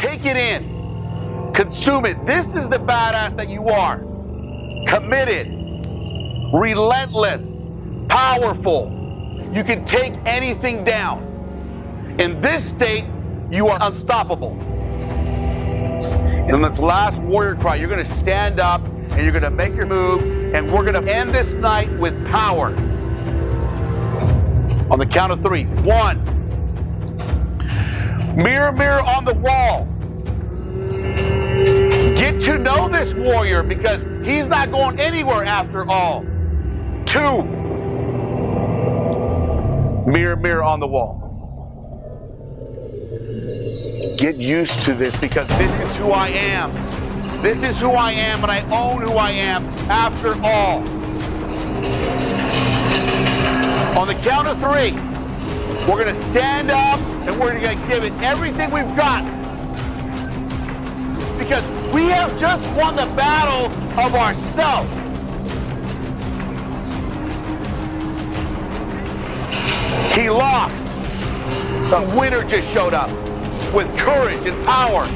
Take it in. Consume it. This is the badass that you are. Committed, relentless, powerful. You can take anything down. In this state, you are unstoppable. In this last warrior cry, you're going to stand up and you're going to make your move, and we're going to end this night with power. On the count of 3. 1. Mirror, mirror on the wall. Get to know this warrior because he's not going anywhere after all. 2. Mirror, mirror on the wall. Get used to this because this is who I am. This is who I am, and I own who I am after all. On the count of 3, we're going to stand up and we're going to give it everything we've got. Because we have just won the battle of ourselves. He lost. The winner just showed up with courage and power.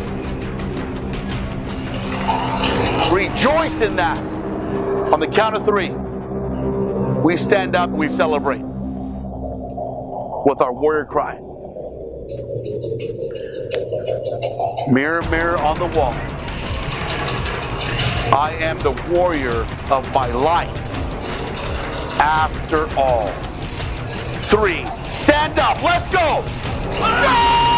Rejoice in that. On the count of 3, we stand up and we celebrate with our warrior cry. Mirror, mirror on the wall. I am the warrior of my life. After all. 3, stand up. Let's go. Go!